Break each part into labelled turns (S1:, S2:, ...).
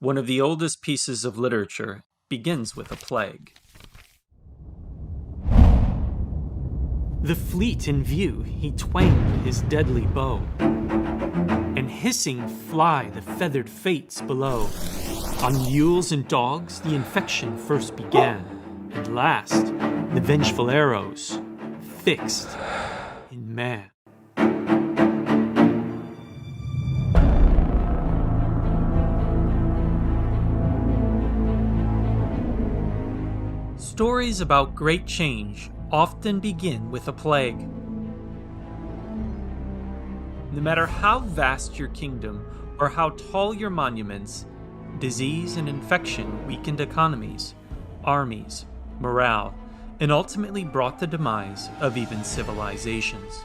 S1: One of the oldest pieces of literature begins with a plague.
S2: The fleet in view, he twanged his deadly bow, and hissing fly the feathered fates below. On mules and dogs the infection first began, and last the vengeful arrows fixed in man.
S1: Stories about great change often begin with a plague. No matter how vast your kingdom or how tall your monuments, disease and infection weakened economies, armies, morale, and ultimately brought the demise of even civilizations.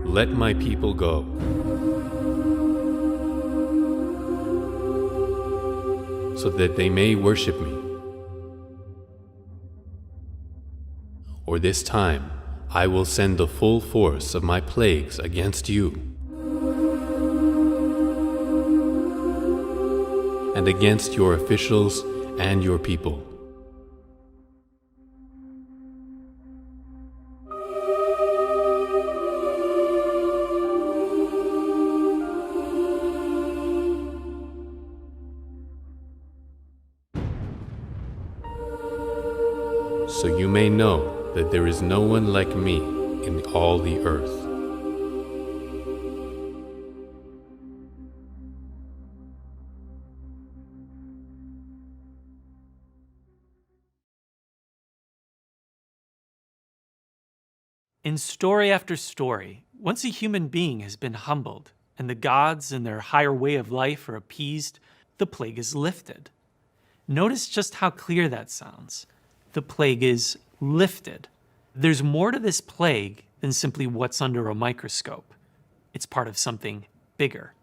S3: Let my people go. So that they may worship me. Or this time, I will send the full force of my plagues against you, and against your officials and your people. So you may know that there is no one like me in all the earth.
S2: In story after story, once a human being has been humbled, and the gods and their higher way of life are appeased, the plague is lifted. Notice just how clear that sounds. The plague is lifted. There's more to this plague than simply what's under a microscope. It's part of something bigger.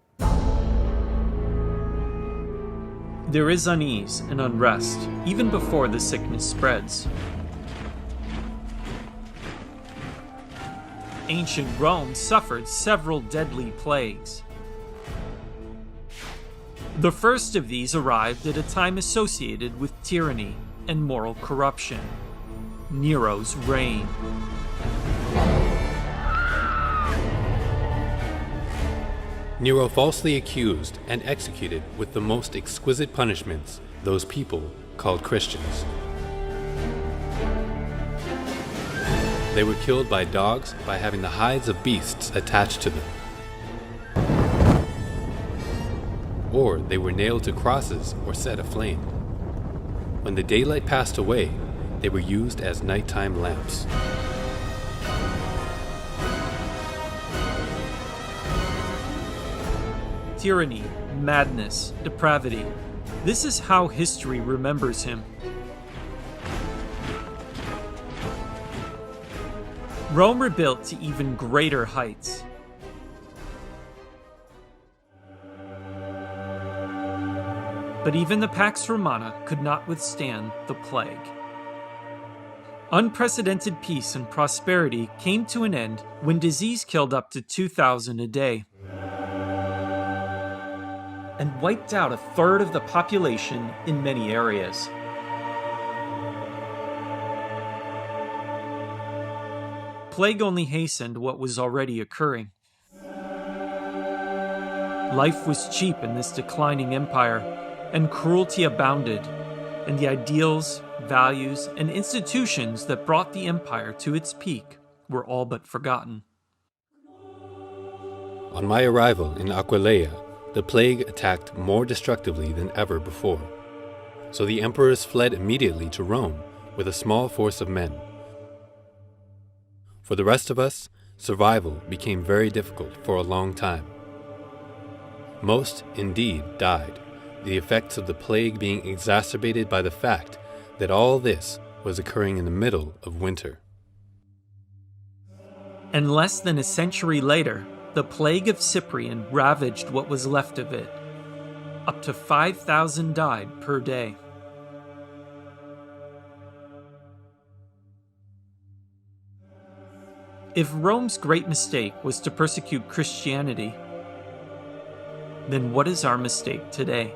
S1: There is unease and unrest even before the sickness spreads. Ancient Rome suffered several deadly plagues. The first of these arrived at a time associated with tyranny and moral corruption, Nero's reign.
S3: Nero falsely accused and executed with the most exquisite punishments those people called Christians. They were killed by dogs by having the hides of beasts attached to them. Or they were nailed to crosses or set aflame. When the daylight passed away, they were used as nighttime lamps.
S1: Tyranny, madness, depravity. This is how history remembers him. Rome rebuilt to even greater heights. But even the Pax Romana could not withstand the plague. Unprecedented peace and prosperity came to an end when disease killed up to 2,000 a day and wiped out a third of the population in many areas. Plague only hastened what was already occurring. Life was cheap in this declining empire, and cruelty abounded, and the ideals, values, and institutions that brought the empire to its peak were all but forgotten.
S3: On my arrival in Aquileia, the plague attacked more destructively than ever before. So the emperors fled immediately to Rome with a small force of men. For the rest of us, survival became very difficult for a long time. Most, indeed, died, the effects of the plague being exacerbated by the fact that all this was occurring in the middle of winter.
S1: And less than a century later, the plague of Cyprian ravaged what was left of it. Up to 5,000 died per day. If Rome's great mistake was to persecute Christianity, then what is our mistake today?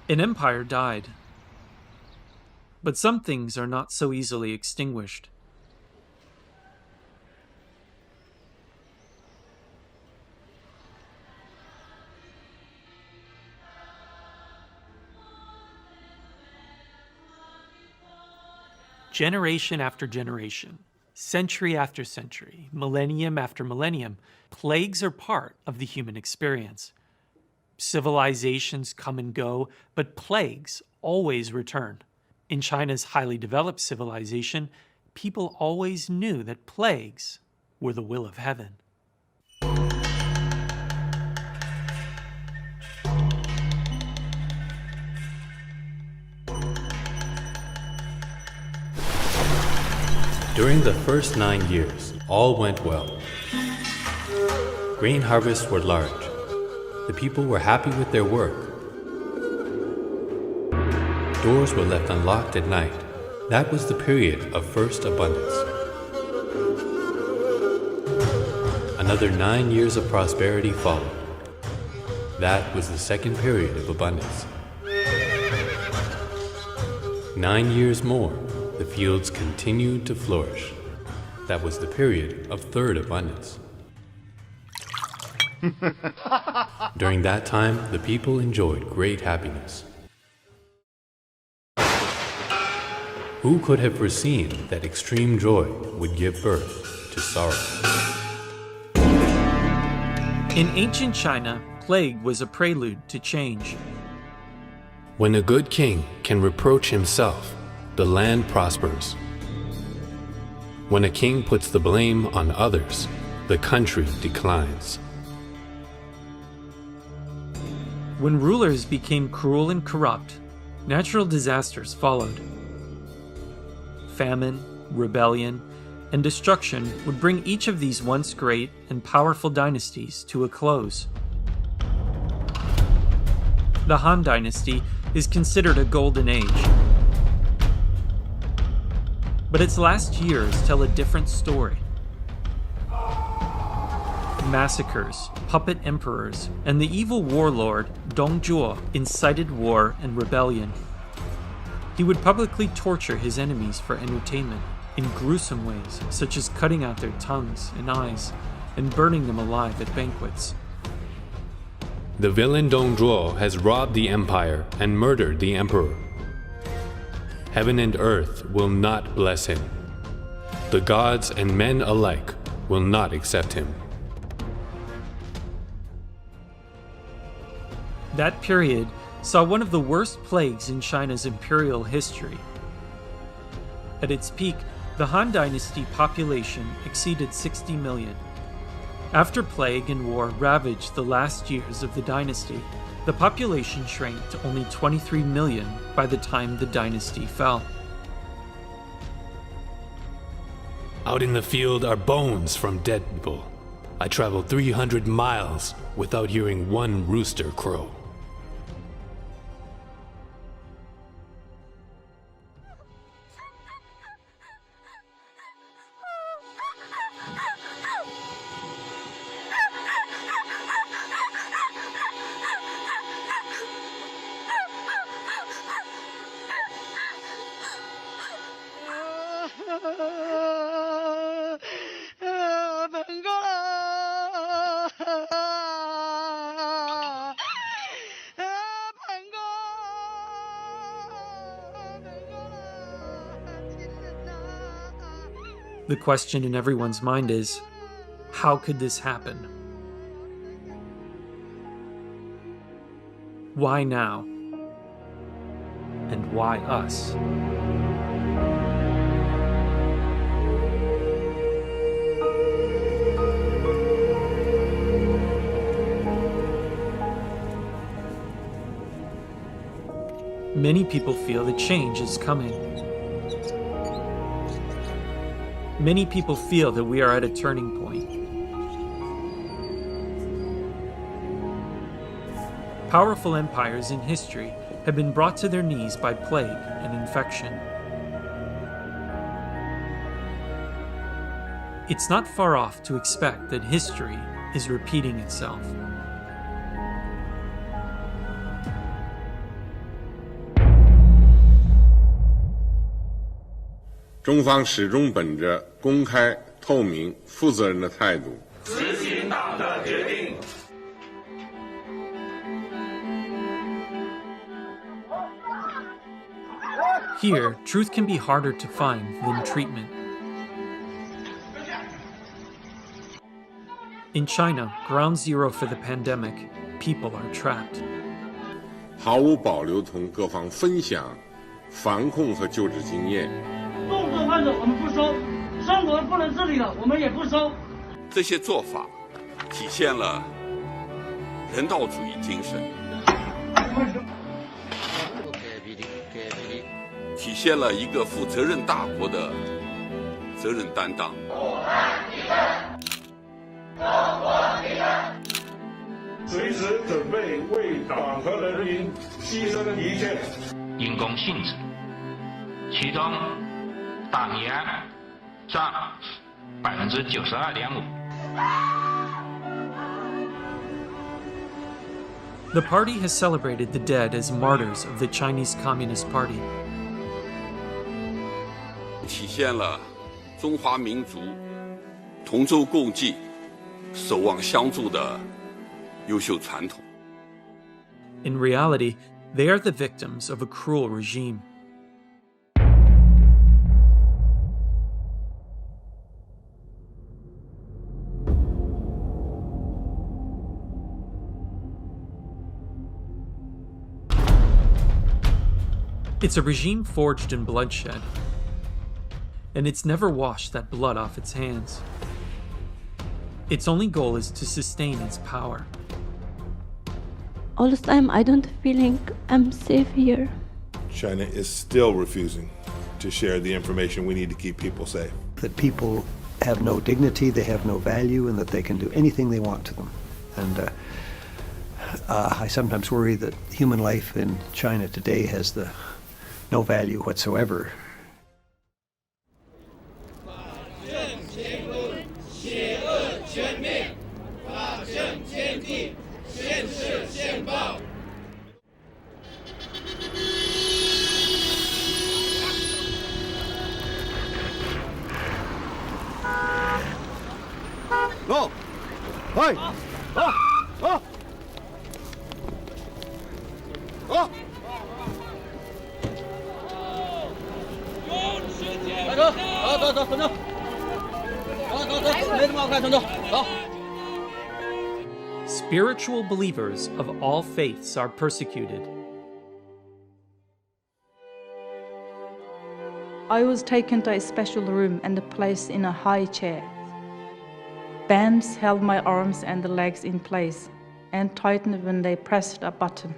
S1: An empire died, but some things are not so easily extinguished.
S2: Generation after generation, century after century, millennium after millennium, plagues are part of the human experience. Civilizations come and go, but plagues always return. In China's highly developed civilization, people always knew that plagues were the will of heaven.
S3: During the first 9 years, all went well. Grain harvests were large. The people were happy with their work. Doors were left unlocked at night. That was the period of first abundance. Another 9 years of prosperity followed. That was the second period of abundance. 9 years more, the fields continued to flourish. That was the period of third abundance. During that time, the people enjoyed great happiness. Who could have foreseen that extreme joy would give birth to sorrow?
S1: In ancient China, plague was a prelude to change.
S3: When a good king can reproach himself, the land prospers. When a king puts the blame on others, the country declines.
S1: When rulers became cruel and corrupt, natural disasters followed. Famine, rebellion, and destruction would bring each of these once great and powerful dynasties to a close. The Han Dynasty is considered a golden age. But its last years tell a different story. Massacres, puppet emperors, and the evil warlord Dong Zhuo incited war and rebellion. He would publicly torture his enemies for entertainment in gruesome ways, such as cutting out their tongues and eyes and burning them alive at banquets.
S3: The villain Dong Zhuo has robbed the empire and murdered the emperor. Heaven and earth will not bless him. The gods and men alike will not accept him.
S1: That period saw one of the worst plagues in China's imperial history. At its peak, the Han Dynasty population exceeded 60 million. After plague and war ravaged the last years of the dynasty, the population shrank to only 23 million by the time the dynasty fell.
S3: Out in the field are bones from dead people. I traveled 300 miles without hearing one rooster crow.
S1: The question in everyone's mind is, how could this happen? Why now? And why us? Many people feel that change is coming. Many people feel that we are at a turning point. Powerful empires in history had been brought to their knees by plague and infection. It's not far off to expect that history is repeating itself.
S4: "中方始终本着公开、透明、负责任的态度，
S5: 执行党的决定。"
S1: Here, truth can be harder to find than treatment. In China, ground zero for the pandemic, people are trapped.
S4: 毫无保留同各方分享防控和救治经验。
S6: 重症患者我们不收，生活不能自理了我们也不收。
S7: 这些做法体现了人道主义精神，体现了一个负责任大国的责任担当。
S5: 随时准备为党和人民牺牲一切。
S8: 因公性质，其中大米案占92.5%。
S1: The party has celebrated the dead as martyrs of the Chinese Communist Party.
S7: 体现了中华民族同舟共济、守望相助的优秀传统。
S1: In reality, they are the victims of a cruel regime. It's a regime forged in bloodshed, and it's never washed that blood off its hands. Its only goal is to sustain its power.
S9: All the time I don't feeling I'm safe here.
S10: China is still refusing to share the information we need to keep people safe.
S11: That people have no dignity, they have no value, and that they can do anything they want to them. And I sometimes worry that human life in China today has no value whatsoever.
S10: No! Hey! Oh! Oh! Oh!
S6: 开车，走，等着，走，没什么好看，等着，走。
S1: Spiritual believers of all faiths are persecuted.
S12: I was taken to a special room and placed in a high chair. Bands held my arms and the legs in place and tightened when they pressed a button.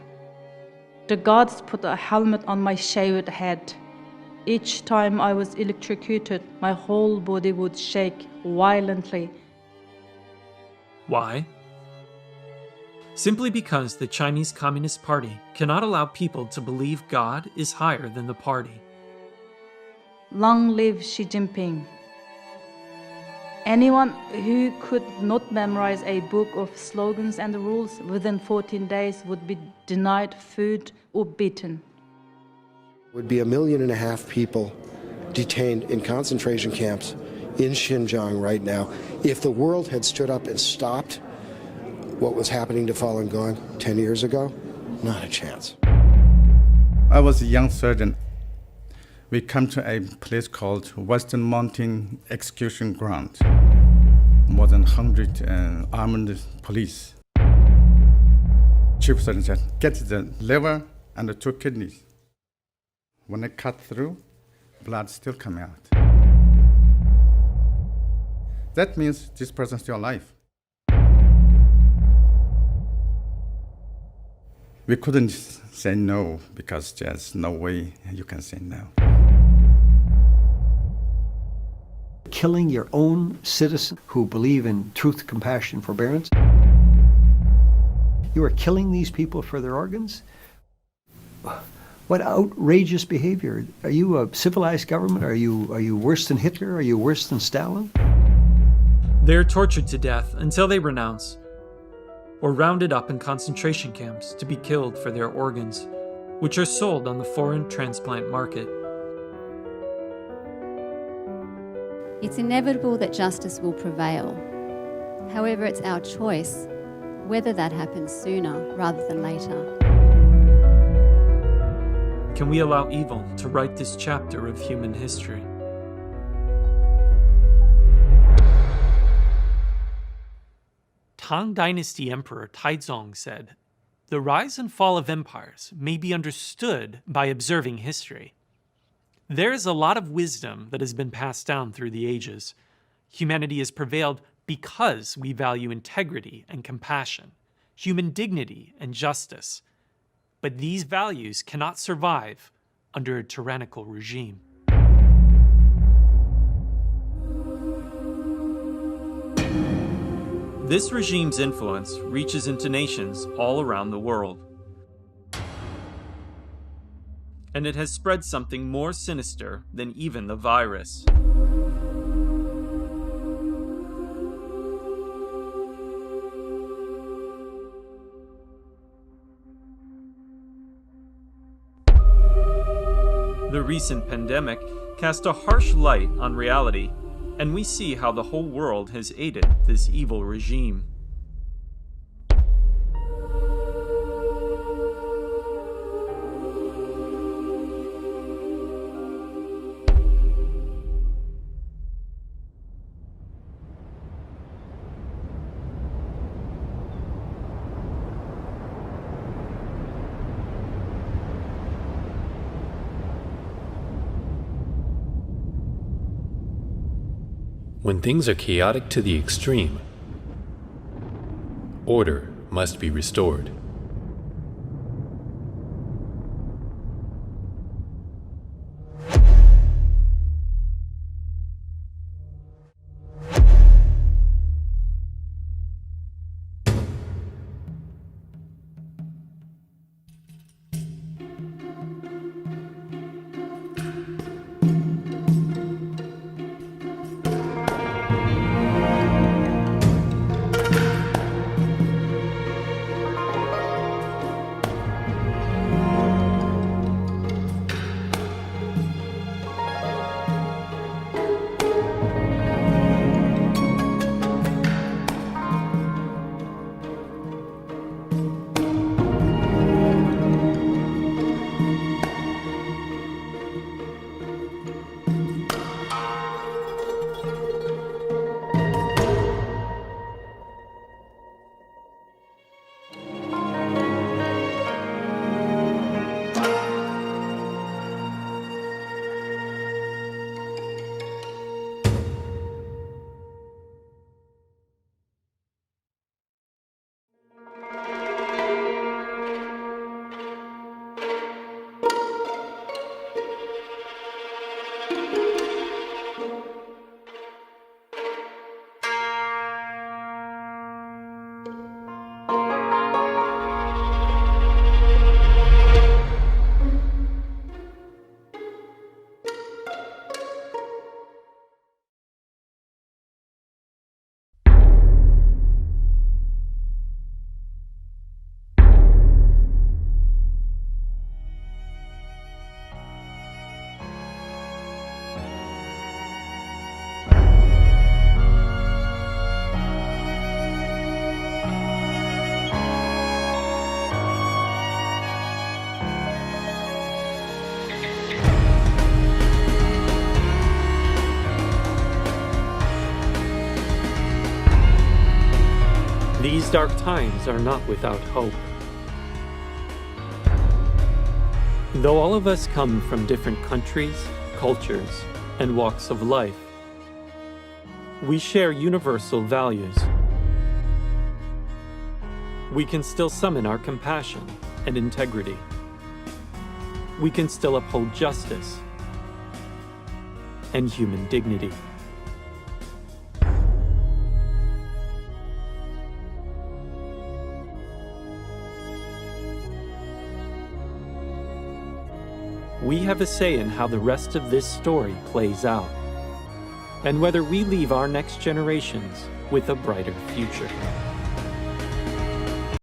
S12: The guards put a helmet on my shaved head. Each time I was electrocuted, my whole body would shake violently.
S1: Why? Simply because the Chinese Communist Party cannot allow people to believe God is higher than the party.
S12: Long live Xi Jinping. Anyone who could not memorize a book of slogans and rules within 14 days would be denied food or beaten.
S13: Would be 1.5 million people detained in concentration camps in Xinjiang right now. If the world had stood up and stopped what was happening to Falun Gong 10 years ago, not a chance.
S14: I was a young surgeon. We come to a place called Western Mountain Execution Ground. More than 100 armed police. Chief surgeon said, get the liver and the 2 kidneys. When I cut through, blood still coming out. That means this person's still alive. We couldn't say no because there's no way you can say no.
S11: Killing your own citizens who believe in truth, compassion, forbearance. You are killing these people for their organs? what outrageous behavior. Are you a civilized government? Are you worse than Hitler? Are you worse than Stalin?
S1: They're tortured to death until they renounce, or rounded up in concentration camps to be killed for their organs, which are sold on the foreign transplant market.
S15: It's inevitable that justice will prevail. However, it's our choice whether that happens sooner rather than later.
S1: Can we allow evil to write this chapter of human history?
S2: Tang Dynasty Emperor Taizong said, "The rise and fall of empires may be understood by observing history. There is a lot of wisdom that has been passed down through the ages. Humanity has prevailed because we value integrity and compassion, human dignity and justice. But these values cannot survive under a tyrannical regime."
S1: This regime's influence reaches into nations all around the world. And it has spread something more sinister than even the virus. The recent pandemic cast a harsh light on reality, and we see how the whole world has aided this evil regime.
S3: When things are chaotic to the extreme, order must be restored.
S2: These dark times are not without hope. Though all of us come from different countries, cultures, and walks of life, we share universal values. We can still summon our compassion and integrity. We can still uphold justice and human dignity. we have a say in how the rest of this story plays out, and whether we leave our next generations with a brighter future.